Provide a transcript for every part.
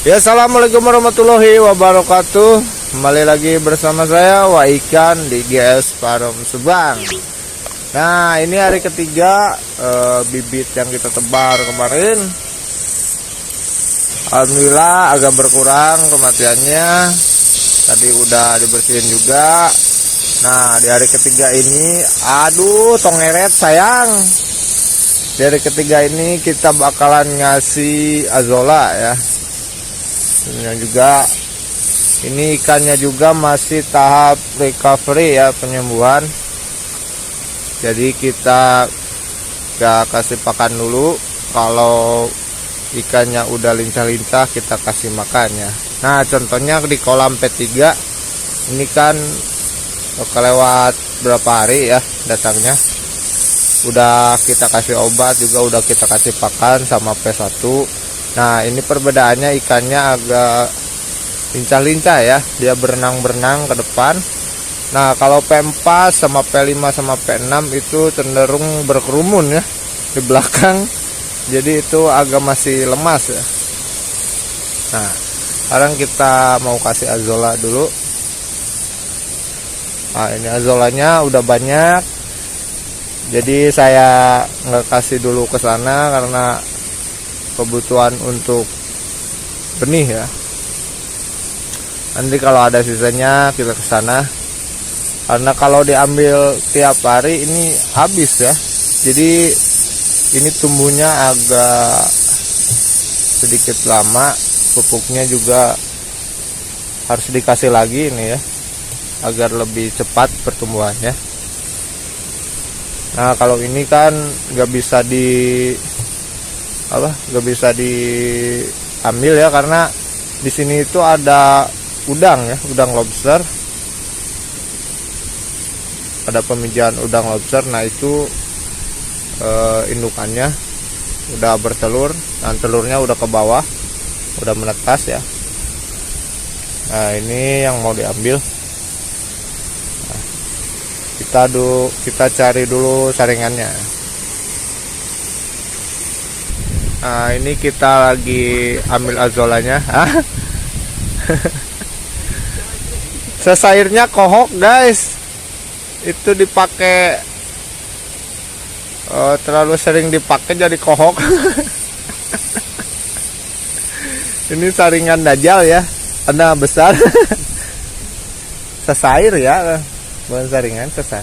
Ya, assalamualaikum warahmatullahi wabarakatuh. Kembali lagi bersama saya Waikan di GS Farm Subang. Nah, ini hari ketiga bibit yang kita tebar kemarin. Alhamdulillah agak berkurang kematiannya. Tadi udah dibersihin juga. Nah, di hari ketiga ini, aduh, tongeret sayang. Di hari ketiga ini kita bakalan ngasih azola ya. Ini juga, ini ikannya juga masih tahap recovery ya, penyembuhan. Jadi kita gak kasih pakan dulu. Kalau ikannya udah lincah-lincah kita kasih makannya. Nah, contohnya di kolam P3 ini kan kelewat berapa hari ya datangnya. Udah kita kasih obat juga, udah kita kasih pakan sama P1. Nah, ini perbedaannya, ikannya agak lincah-lincah ya, dia berenang-berenang ke depan. Nah, kalau P4 sama P5 sama P6 itu cenderung berkerumun ya di belakang, jadi itu agak masih lemas ya. Nah, sekarang kita mau kasih azola dulu. Nah, ini azolanya udah banyak, jadi saya nggak kasih dulu ke sana karena kebutuhan untuk benih ya. Nanti kalau ada sisanya kita ke sana. Karena kalau diambil tiap hari ini habis ya. Jadi ini tumbuhnya agak sedikit lama, pupuknya juga harus dikasih lagi ini ya, agar lebih cepat pertumbuhannya. Nah, kalau ini kan nggak bisa diambil ya, karena di sini itu ada udang ya, udang lobster, ada pemijahan udang lobster. Nah, itu indukannya udah bertelur, dan telurnya udah ke bawah, udah menetas ya. Nah, ini yang mau diambil. Nah, kita cari dulu saringannya. Nah, ini kita lagi ambil azolanya. Sesairnya kohok guys, itu dipakai terlalu sering dipakai jadi kohok. Ini saringan dajal ya, karena besar. Sesair ya, bukan saringan, sesair.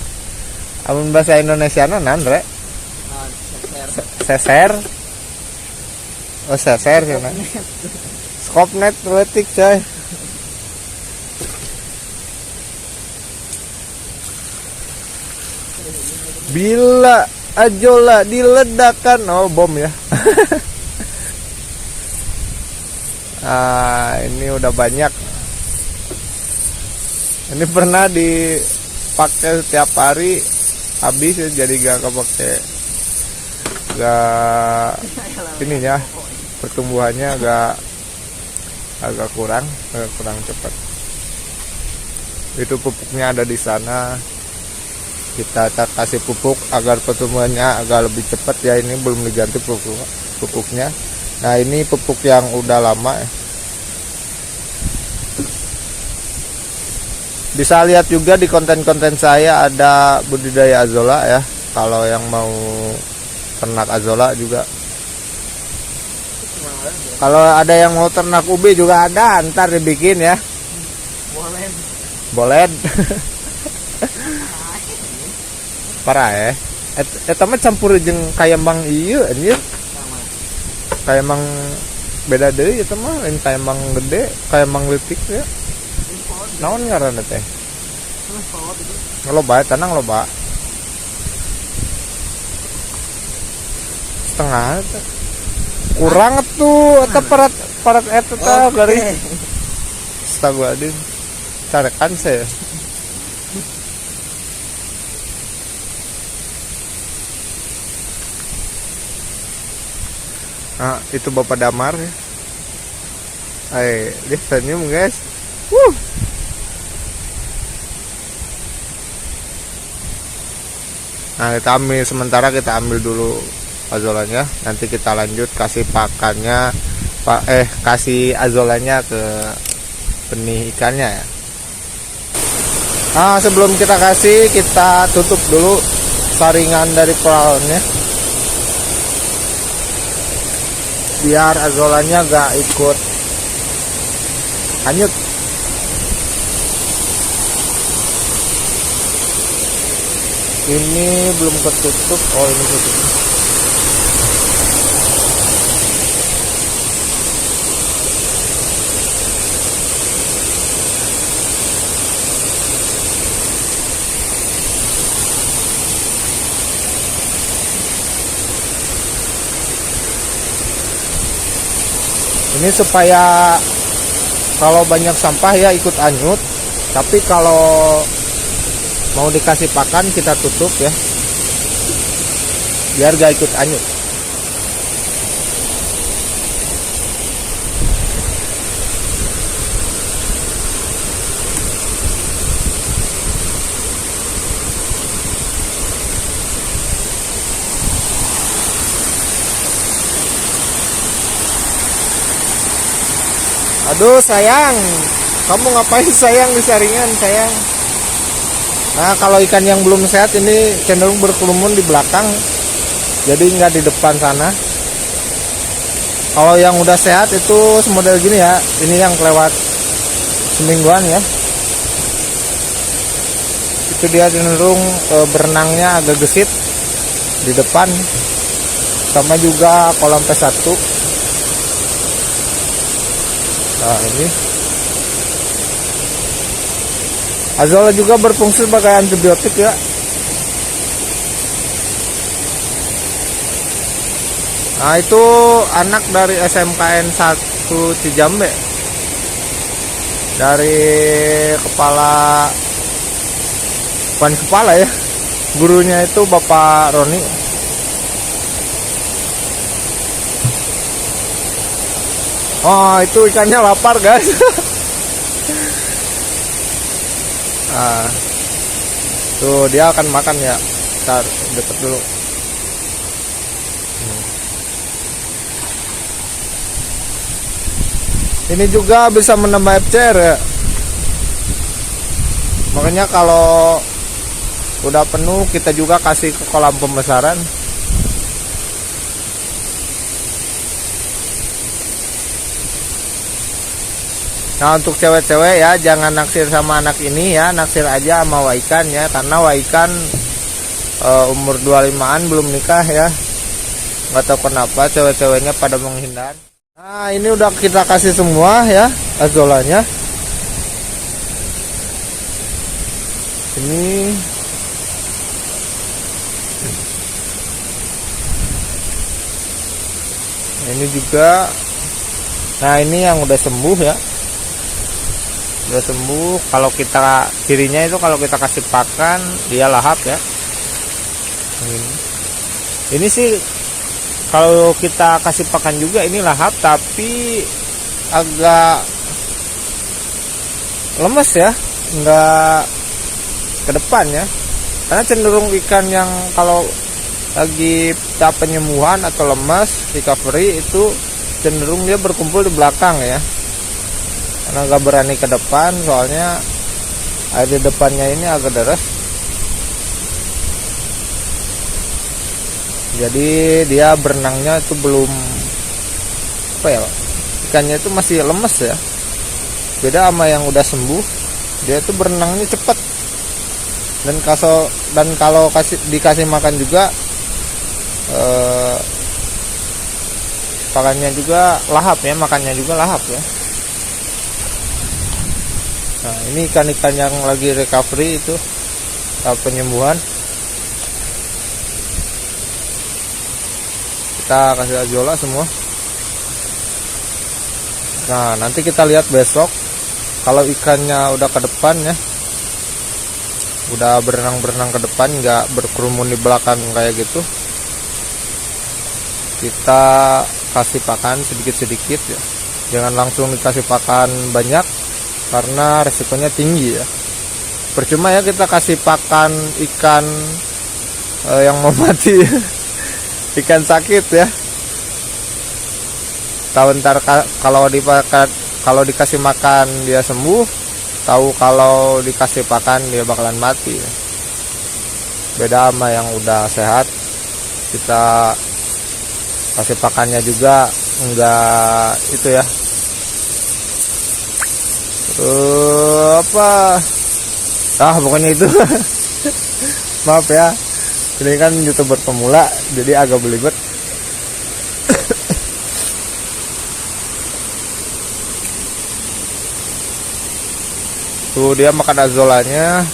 Amun bahasa Indonesia nan Re? Seser. Oh, seser sih, nah. Skopnet letik coy. Bila ajola diledakkan, oh bom ya. Ah, ini udah banyak. Ini pernah dipakai setiap hari, habis ya, jadi gak kepake. Gak ininya, pertumbuhannya agak kurang cepat. Itu pupuknya ada di sana. Kita kasih pupuk agar pertumbuhannya agak lebih cepat ya. Ini belum diganti pupuknya. Nah, ini pupuk yang udah lama ya. Bisa lihat juga di konten-konten saya ada budidaya azola ya, kalau yang mau ternak azola juga. Kalau ada yang mau ternak ubi juga ada, ntar dibikin ya. Boleh. Parah ya. Eta mah campur jeung kayambang ieu anjir. Kayambang beda deui eta mah, lain kayambang gede, kayambang leutik ya. Naon ngaranna teh? Loba, tanang loba. Setengah eta. Kurang tuh eta parat eta teh dari. Astagfirullahaladzim. Carekan saya. Nah, itu Bapak Damar ya. Dia senyum guys. Nah, sementara kita ambil dulu azolanya, nanti kita lanjut kasih pakannya kasih azolanya ke benih ikannya ya. Nah, sebelum kita kasih, kita tutup dulu saringan dari perahunya biar azolanya gak ikut hanyut. Ini belum ketutup. Oh, ini tutup. Ini supaya kalau banyak sampah ya ikut anyut, tapi kalau mau dikasih pakan kita tutup ya, biar gak ikut anyut. Aduh sayang, kamu ngapain sayang di saringan sayang? Nah, kalau ikan yang belum sehat ini cenderung berkerumun di belakang, jadi nggak di depan sana. Kalau yang udah sehat itu semodel gini ya, ini yang kelewat semingguan ya, itu dia cenderung berenangnya agak gesit di depan, sama juga kolam P1. Nah, ini azola juga berfungsi sebagai antibiotik ya. Nah, itu anak dari SMKN 1 Cijambe, dari bukan kepala ya, gurunya itu Bapak Roni. Oh, itu ikannya lapar guys. Nah, tuh dia akan makan ya. Ntar deket dulu. Ini juga bisa menambah FCR ya. Makanya kalau udah penuh kita juga kasih ke kolam pembesaran. Nah, untuk cewek-cewek ya jangan naksir sama anak ini ya, naksir aja sama Waikan ya, karena Waikan umur 25-an belum nikah ya. Nggak tahu kenapa cewek-ceweknya pada menghindar. Nah, ini udah kita kasih semua ya azolanya. Ini juga. Nah, ini yang udah sembuh ya. Udah sembuh. Kalau kita cirinya itu kalau kita kasih pakan dia lahap ya. Ini sih kalau kita kasih pakan juga ini lahap, tapi agak lemes ya, nggak ke depan ya. Karena cenderung ikan yang kalau lagi tahap penyembuhan atau lemas recovery itu cenderung dia berkumpul di belakang ya. Karena gak berani ke depan, soalnya air di depannya ini agak deras. Jadi dia berenangnya itu belum ikannya itu masih lemes ya. Beda sama yang udah sembuh, dia itu berenangnya cepat. Dan kalau dikasih makan juga pakannya juga lahap ya, makannya juga lahap ya. Nah, ini ikan-ikan yang lagi recovery itu penyembuhan. Kita kasih azola semua. Nah, nanti kita lihat besok kalau ikannya udah ke depan ya, udah berenang ke depan, nggak berkerumun di belakang kayak gitu, kita kasih pakan sedikit-sedikit ya. Jangan langsung dikasih pakan banyak, karena resikonya tinggi ya. Percuma ya kita kasih pakan ikan yang mau mati. Ikan sakit ya. tahu ntar kalau dikasih makan dia sembuh, tahu kalau dikasih pakan dia bakalan mati. Beda sama yang udah sehat, kita kasih pakannya juga enggak itu ya, pokoknya itu. Maaf ya, ini kan YouTuber pemula jadi agak belibet. Tuh dia makan azolanya.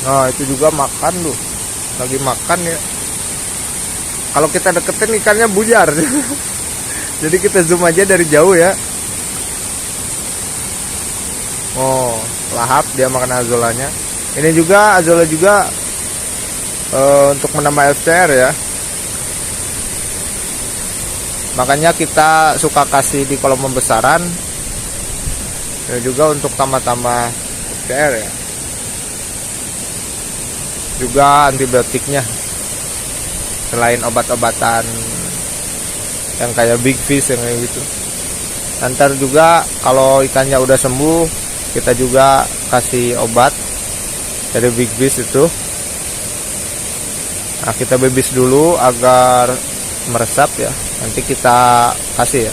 Nah itu juga makan tuh, lagi makan ya. Kalau kita deketin ikannya bujar. Jadi kita zoom aja dari jauh ya. Oh lahap dia makan azolanya. Ini juga azola juga untuk menambah FCR ya. Makanya kita suka kasih di kolom pembesaran dan juga untuk tambah-tambah FCR ya. Juga antibiotiknya selain obat-obatan yang kayak big fish yang kayak gitu. Ntar juga kalau ikannya udah sembuh, kita juga kasih obat dari big fish itu. Nah kita bebis dulu agar meresap ya, nanti kita kasih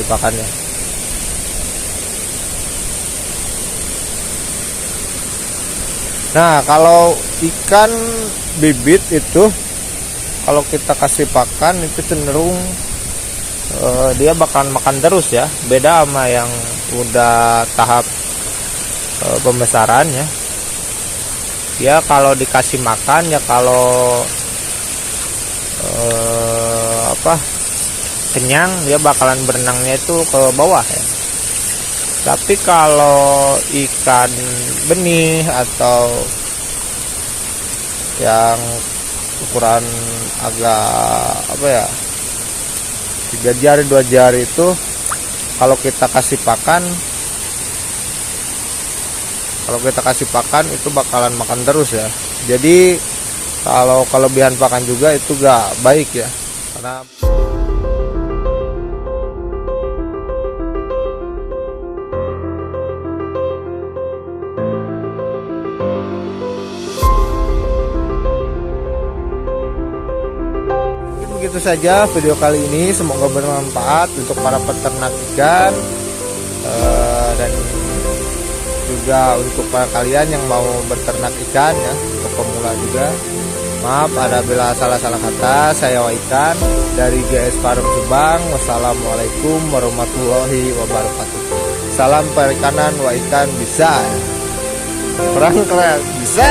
pakannya. Nah kalau ikan bibit itu kalau kita kasih pakan itu cenderung dia bakalan makan terus ya, beda sama yang udah tahap pembesaran ya. Dia kalau dikasih makan ya, kalau kenyang dia bakalan berenangnya itu ke bawah ya. Tapi kalau ikan benih atau yang ukuran agak 3 jari 2 jari itu, kalau kita kasih pakan itu bakalan makan terus ya. Jadi kalau kelebihan pakan juga itu gak baik ya, karena begitu saja video kali ini. Semoga bermanfaat untuk para peternak ikan dan juga untuk para kalian yang mau berternak ikan ya, untuk pemula juga. Maaf apabila salah-salah kata. Saya Waikan dari GS Farm Subang. Wassalamualaikum warahmatullahi wabarakatuh. Salam perikanan Waikan bisa. Kurang keren bisa.